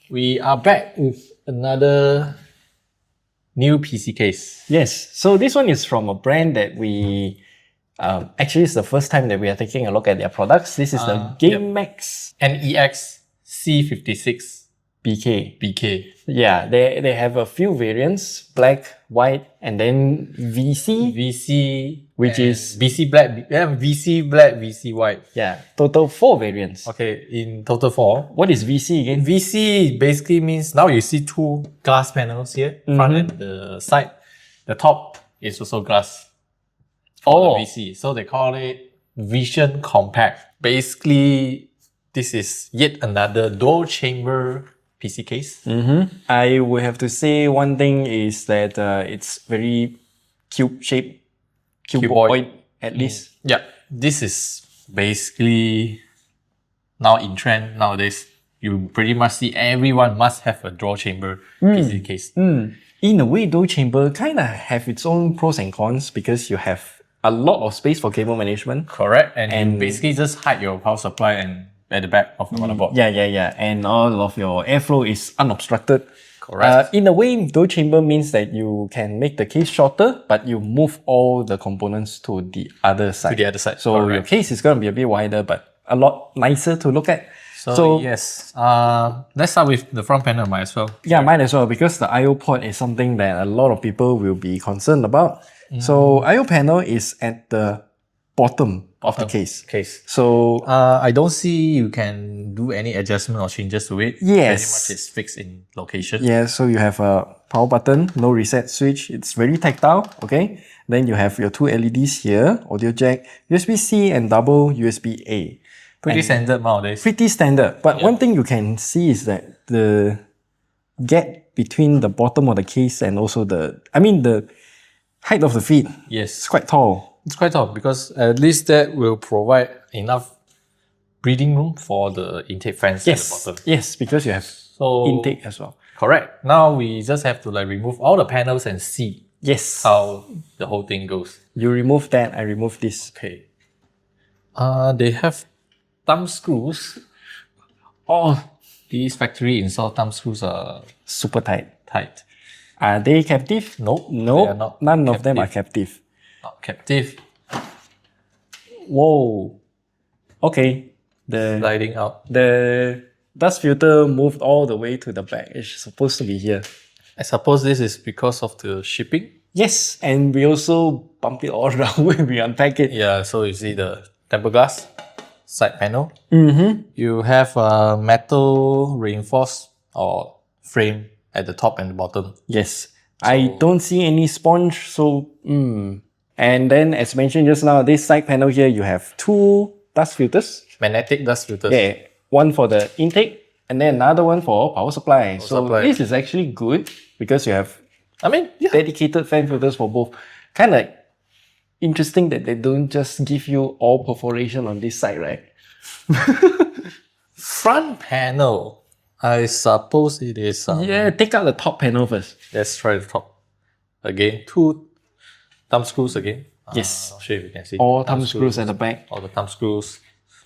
We are back with another new PC case. Yes, so this one is from a brand that we actually it's the first time that we are taking a look at their products. This is the GameMax NEX C56 BK. Yeah, they have a few variants, black, white, and then VC, which is VC black, VC black, VC white. Yeah, total 4 variants. Okay, in total 4. What is VC again? VC basically means now you see 2 glass panels here, front and the side. The top is also glass for the VC. So they call it Vision Compact. Basically, this is yet another dual chamber PC case. I would have to say one thing is that it's very cube-shaped, cuboid at least. Yeah, this is basically now in trend nowadays. You pretty much see everyone must have a dual chamber PC case. In a way, dual chamber kind of have its own pros and cons because you have a lot of space for cable management. Correct, and you basically just hide your power supply and at the back of the motherboard. Yeah. And all of your airflow is unobstructed. Correct. In a way, dual chamber means that you can make the case shorter, but you move all the components to the other side. So your case is going to be a bit wider, but a lot nicer to look at. So yes, let's start with the front panel might as well. Yeah, might as well, because the I/O port is something that a lot of people will be concerned about. So I/O panel is at the bottom of the case. So I don't see you can do any adjustment or changes to it. Yes. Pretty much it's fixed in location. Yeah, so you have a power button, no reset switch. It's very tactile, okay? Then you have your 2 LEDs here, audio jack, USB-C and double USB-A. Pretty standard nowadays. Pretty standard. But one thing you can see is that the gap between the bottom of the case and also the height of the feet. Yes. It's quite tall. It's quite tall because at least that will provide enough breathing room for the intake fans at the bottom. Yes, because you have intake as well. Correct. Now we just have to remove all the panels and see how the whole thing goes. You remove that, I remove this. Okay. They have thumb screws. These factory installed thumb screws are super tight. Are they captive? Nope. Nope. They are not None captive. of them are captive. Not captive. Whoa. Okay. Sliding out. The dust filter moved all the way to the back. It's supposed to be here. I suppose this is because of the shipping. Yes, and we also bump it all around when we unpack it. Yeah, so you see the tempered glass side panel. You have a metal reinforced or frame at the top and the bottom. Yes. I don't see any sponge, so And then as mentioned just now, this side panel here, you have 2 dust filters. Magnetic dust filters. Yeah, one for the intake and then another one for power supply. This is actually good because you have dedicated fan filters for both. Kind of interesting that they don't just give you all perforation on this side, right? Front panel. I suppose it is... yeah, take out the top panel first. Let's try the top. Again, 2 thumb screws again. Yes. Not sure if you can see. All thumb screws at the back. All the thumb screws.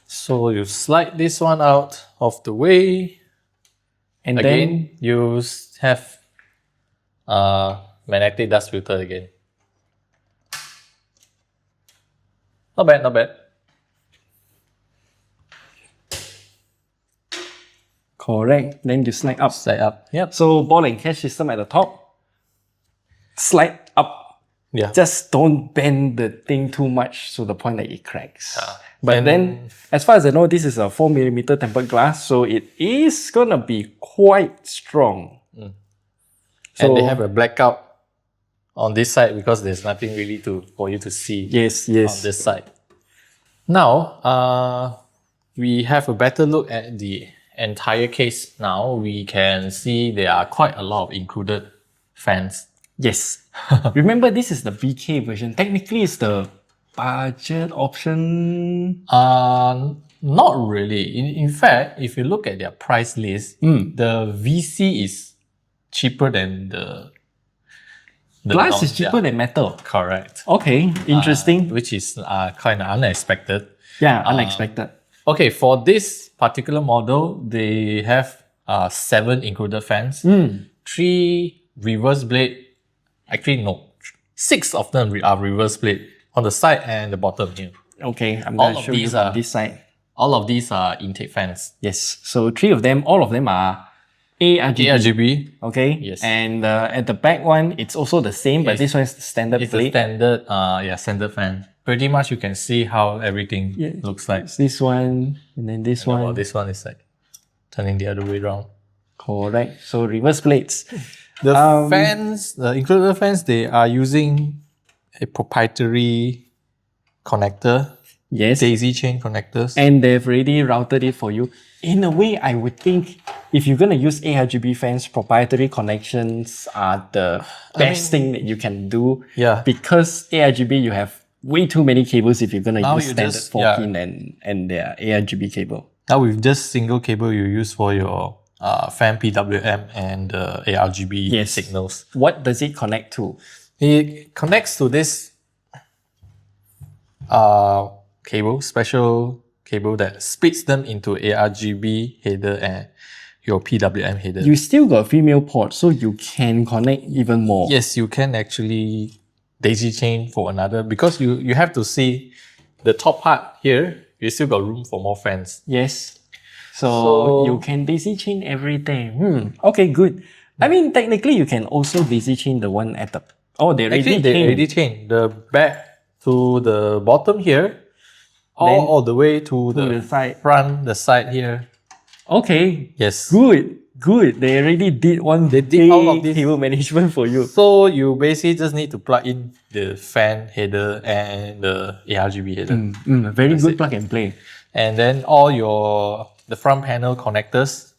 So you slide this one out of the way. And again, you have magnetic dust filter again. Not bad. Correct. Then you slide up. Yep. So ball and catch system at the top. Slide up. Yeah. Just don't bend the thing too much to the point that it cracks. But then, as far as I know, this is a 4mm tempered glass, so it is gonna be quite strong. So, and they have a blackout on this side because there's nothing really for you to see on this side. Now, we have a better look at the entire case now. We can see there are quite a lot of included fans. Yes. Remember, this is the BK version. Technically, it's the budget option. Not really. In fact, if you look at their price list, the VC is cheaper than the glass is cheaper than metal. Correct. Okay, interesting. Which is kind of unexpected. Yeah, unexpected. Okay, for this particular model, they have 7 included fans, 3 reverse blade. Actually, no, 6 of them are reverse blade on the side and the bottom here. Okay, I'm going to show you on this side. All of these are intake fans. Yes, so 3 of them, all of them are ARGB. ARGB. Okay. Yes. And at the back one, it's also the same, but this one is the standard blade. It's a standard fan. Pretty much you can see how everything looks like. It's this one, and then this one. Well, this one is like turning the other way around. Correct. So reverse blades. The fans, the included fans, they are using a proprietary connector. Yes. Daisy chain connectors. And they've already routed it for you. In a way, I would think if you're going to use ARGB fans, proprietary connections are the best thing that you can do. Yeah. Because ARGB, you have way too many cables if you're going to use standard 4-pin and their ARGB cable. Now with just single cable you use for your fan PWM and ARGB signals. What does it connect to? It connects to this cable, special cable that splits them into ARGB header and your PWM header. You still got female port, so you can connect even more. Yes, you can actually daisy chain for another, because you have to see the top part here, you still got room for more fans. Yes. So you can daisy chain everything. Okay, good. I mean, technically you can also daisy chain the one at the... Oh, they already chain the back to the bottom here, all the way to the side. Front, the side here. Okay. Yes. Good. They already did one. They did all of this cable management for you. So you basically just need to plug in the fan header and the ARGB header. Very good plug and play. And then all the front panel connectors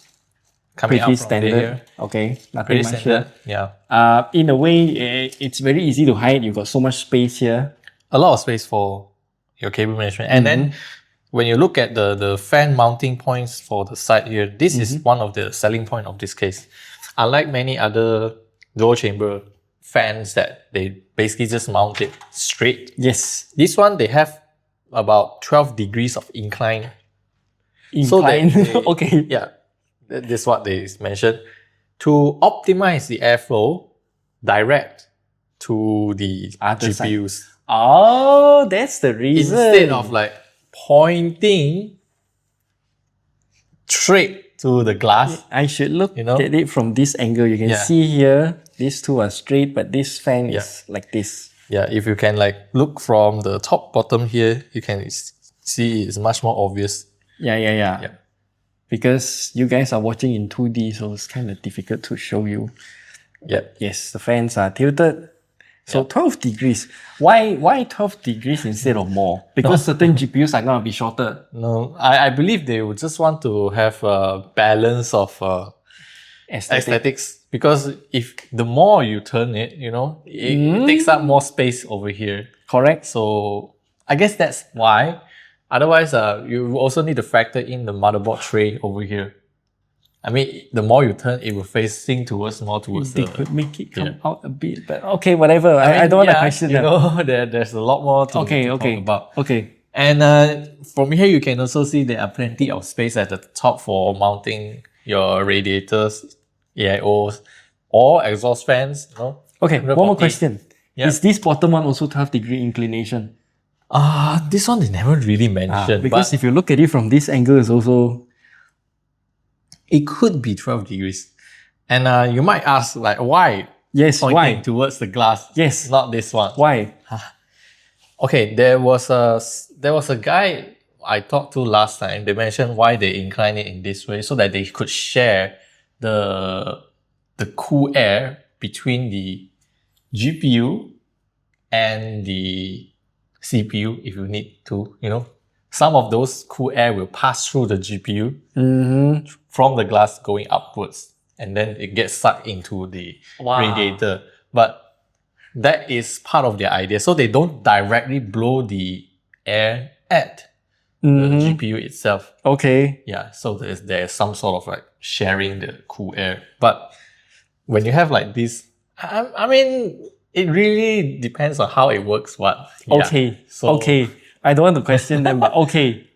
coming out from standard. There. Okay. Nothing Pretty much standard. here. Yeah. In a way, it's very easy to hide. You've got so much space here. A lot of space for your cable management. And then when you look at the fan mounting points for the side here, this is one of the selling point of this case. Unlike many other dual chamber fans that they basically just mount it straight. Yes. This one, they have about 12 degrees of incline. Incline? So okay. Yeah. This is what they mentioned. To optimize the airflow direct to the GPUs. Side. Oh, that's the reason. Instead of like pointing straight to the glass. I should look at it from this angle. You can see here, these two are straight, but this fan is like this. Yeah, if you can like look from the top bottom here, you can see it's much more obvious. Yeah. Because you guys are watching in 2D, so it's kind of difficult to show you. Yeah. Yes, the fans are tilted. So 12 degrees. Why 12 degrees instead of more? Because certain GPUs are going to be shorter. No, I believe they would just want to have a balance of aesthetics. Because if the more you turn it, it takes up more space over here. Correct. So I guess that's why. Otherwise, you also need to factor in the motherboard tray over here. I mean, the more you turn, it will facing more towards they could make it come out a bit, but okay, whatever. I don't want to question them. There's a lot more to talk about. Okay. And from here, you can also see there are plenty of space at the top for mounting your radiators, AIOs, or exhaust fans. Okay, one more question. Yeah. Is this bottom one also 12-degree inclination? This one they never really mentioned. Because if you look at it from this angle, it's also... It could be 12 degrees. And you might ask, like, why? Yes, why? Towards the glass. Yes. Not this one. Why? Okay, there was a guy I talked to last time. They mentioned why they incline it in this way, so that they could share the cool air between the GPU and the CPU if you need to, Some of those cool air will pass through the GPU from the glass going upwards, and then it gets sucked into the radiator. But that is part of their idea. So they don't directly blow the air at the GPU itself. Okay. Yeah, so there's some sort of like sharing the cool air. But when you have like this, I mean, it really depends on how it works. Okay. I don't want to question them, but okay.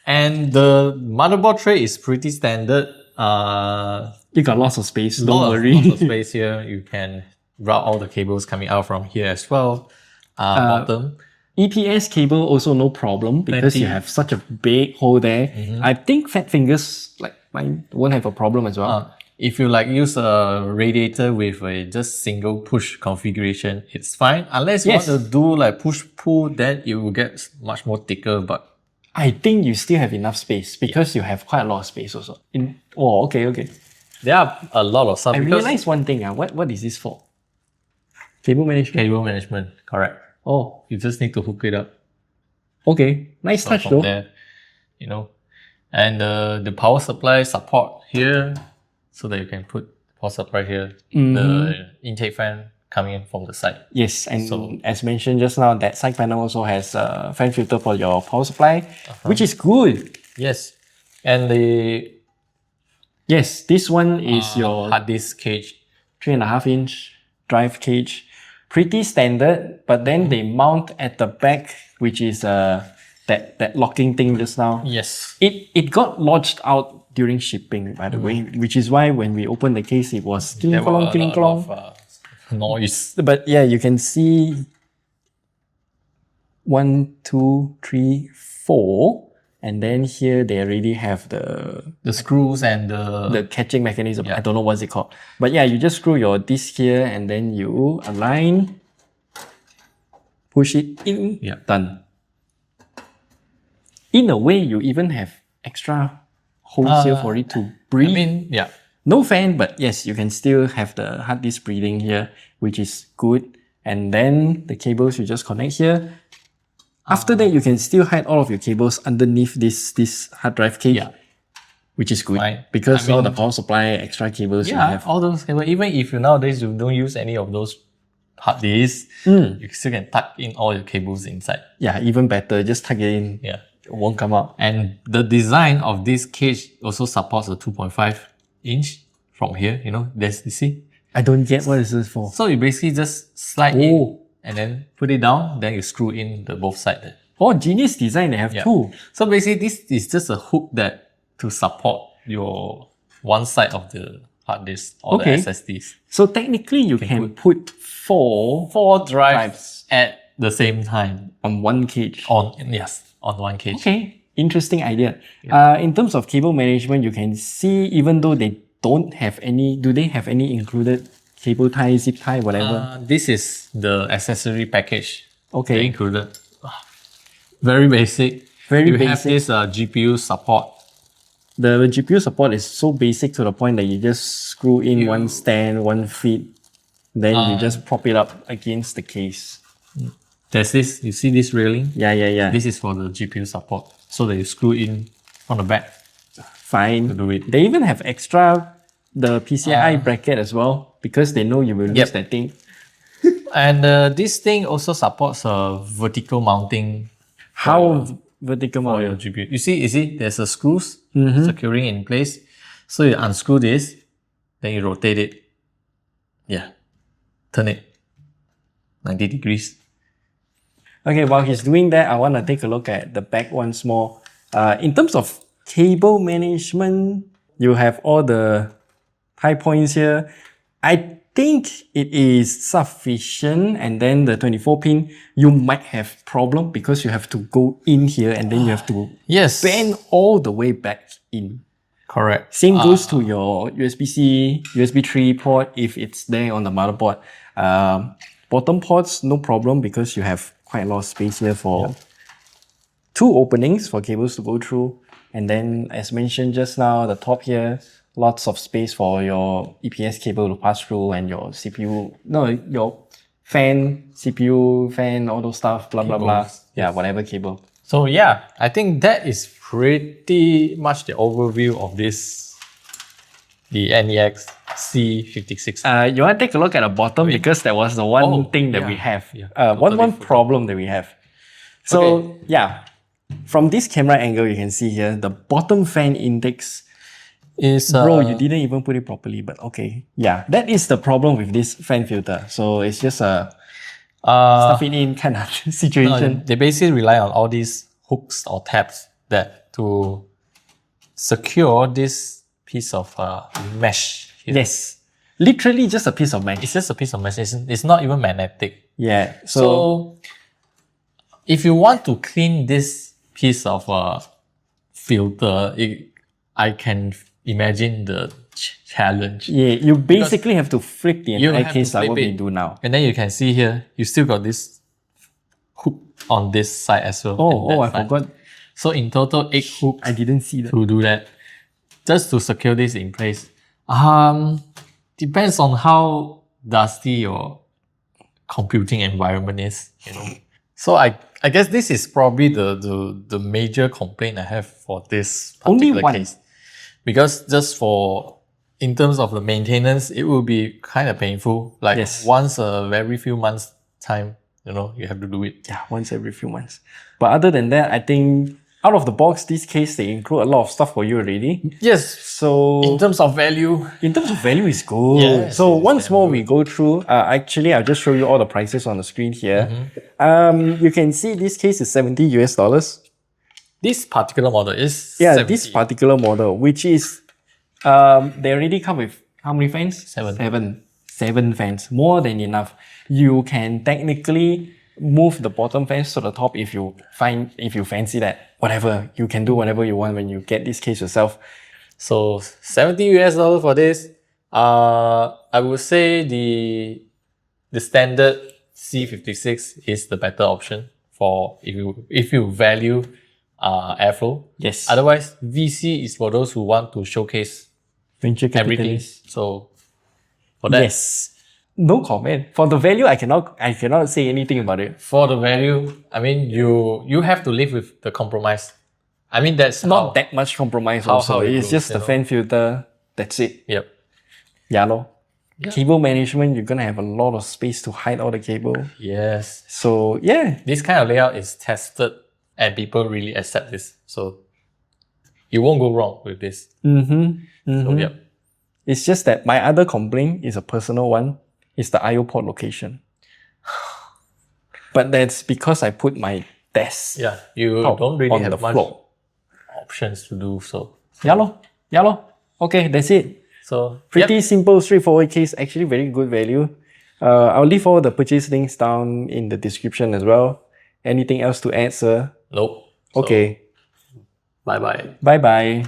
And the motherboard tray is pretty standard. You got lots of space, don't worry. Lots of space here. You can route all the cables coming out from here as well. Bottom. EPS cable also no problem because you have such a big hole there. I think fat fingers like mine won't have a problem as well. If you like use a radiator with a just single push configuration, it's fine. Unless you want to do like push pull, then it will get much more thicker. But I think you still have enough space because you have quite a lot of space also. Okay. There are a lot of stuff. I realized one thing. What is this for? Cable management. Cable management, correct. Oh, you just need to hook it up. Okay, nice touch though. There, you know, and the power supply support here, so that you can put power supply here. The intake fan coming in from the side. Yes, and as mentioned just now, that side panel also has a fan filter for your power supply, which is good. Yes, and this one is your hard disk cage, 3.5 inch drive cage. Pretty standard, but then they mount at the back, which is that locking thing just now. Yes. It got lodged out during shipping, by the way, which is why when we opened the case, it was cling-clong. Noise. But yeah, you can see 1, 2, 3, 4. And then here they already have the screws and the catching mechanism. I don't know what's it called. But yeah, you just screw your disc here and then you align, push it in, done. In a way, you even have extra holes here for it to breathe. I mean, no fan, but yes, you can still have the hard disk breathing here, which is good. And then the cables you just connect here. After that, you can still hide all of your cables underneath this hard drive cage, which is good because all the power supply extra cables you have. All those cables. Even if nowadays you don't use any of those hard disks, you still can tuck in all your cables inside. Yeah, even better. Just tuck it in. Yeah, it won't come out. And the design of this cage also supports a 2.5 inch from here. You know, you see. I don't get what is this for. So you basically just slide in. And then put it down, then you screw in the both sides. Oh, genius design, they have two. So basically this is just a hook that to support your one side of the hard disk or the SSDs. So technically you can put four drives at the same time. On one cage. On one cage. Okay, interesting idea. In terms of cable management, you can see even though they don't have any, do they have any included cable tie, zip tie, whatever? This is the accessory package. Okay. Included. Very basic. You have this GPU support. The GPU support is so basic to the point that you just screw in one stand, one feet, then you just prop it up against the case. There's this, you see this railing? Yeah. This is for the GPU support. So that you screw in on the back. Fine. To do it. They even have extra, the PCI bracket as well, because they know you will use that thing. And this thing also supports vertical mounting. How vertical for mounting? your GPU? You see, there's a screws securing in place. So you unscrew this, then you rotate it. Yeah. Turn it 90 degrees. Okay, while he's doing that, I want to take a look at the back once more. In terms of cable management, you have all the high points here. I think it is sufficient, and then the 24 pin, you might have problem because you have to go in here and then you have to bend all the way back in. Correct. Same goes to your USB-C, USB 3 port if it's there on the motherboard. Bottom ports, no problem because you have quite a lot of space here for two openings for cables to go through. And then as mentioned just now, the top here, lots of space for your EPS cable to pass through and your CPU, your fan, CPU, fan, all those stuff, blah, blah, blah. Yeah, whatever cable. So yeah, I think that is pretty much the overview of the NEX C56. You want to take a look at the bottom because that was the one thing that we have. One problem that we have. So from this camera angle, you can see here, the bottom fan index is... Bro, you didn't even put it properly, but okay. Yeah, that is the problem with this fan filter. So it's just a stuffing in kind of situation. No, they basically rely on all these hooks or tabs that to secure this piece of mesh here. Yes. Literally just a piece of mesh. It's just a piece of mesh. It's not even magnetic. Yeah. So if you want to clean this piece of filter, I can imagine the challenge. Yeah, you basically have to flip the entire case like what we do now. And then you can see here, you still got this hook on this side as well. I forgot. So in total, 8 hooks. I didn't see that. To do that. Just to secure this in place. Depends on how dusty your computing environment is, you know. So I guess this is probably the major complaint I have for this particular case. Because just in terms of the maintenance, it will be kind of painful. Like once a very few months time, you know, you have to do it. Yeah, once every few months. But other than that, I think out of the box, this case, they include a lot of stuff for you already. Yes. So in terms of value. It's good. Yes, so once more, we go through. Actually, I'll just show you all the prices on the screen here. You can see this case is $70 US. This particular model is 70. This particular model, which is they already come with how many fans? 7 fans, more than enough. You can technically move the bottom fans to the top if you fancy that. Whatever, you can do whatever you want when you get this case yourself. So $70 US for this. I would say the standard C56 is the better option for if you value airflow. Yes. Otherwise, VC is for those who want to showcase venture everything. So for that, yes. No comment. For the value, I cannot say anything about it. For the value, I mean, you have to live with the compromise. I mean, that's not that much compromise also. It's just the fan filter. That's it. Yep. Yeah, lor. Cable management, you're gonna have a lot of space to hide all the cable. Yes. So yeah. This kind of layout is tested and people really accept this. So you won't go wrong with this. So yep. It's just that my other complaint is a personal one. It's the I/O port location. But that's because I put my desk you don't really have much floor. Options to do so. Yeah lor. Okay, that's it. So pretty simple, straightforward case. Actually very good value. I'll leave all the purchase links down in the description as well. Anything else to add, sir? Nope. Okay. Bye-bye. Bye-bye.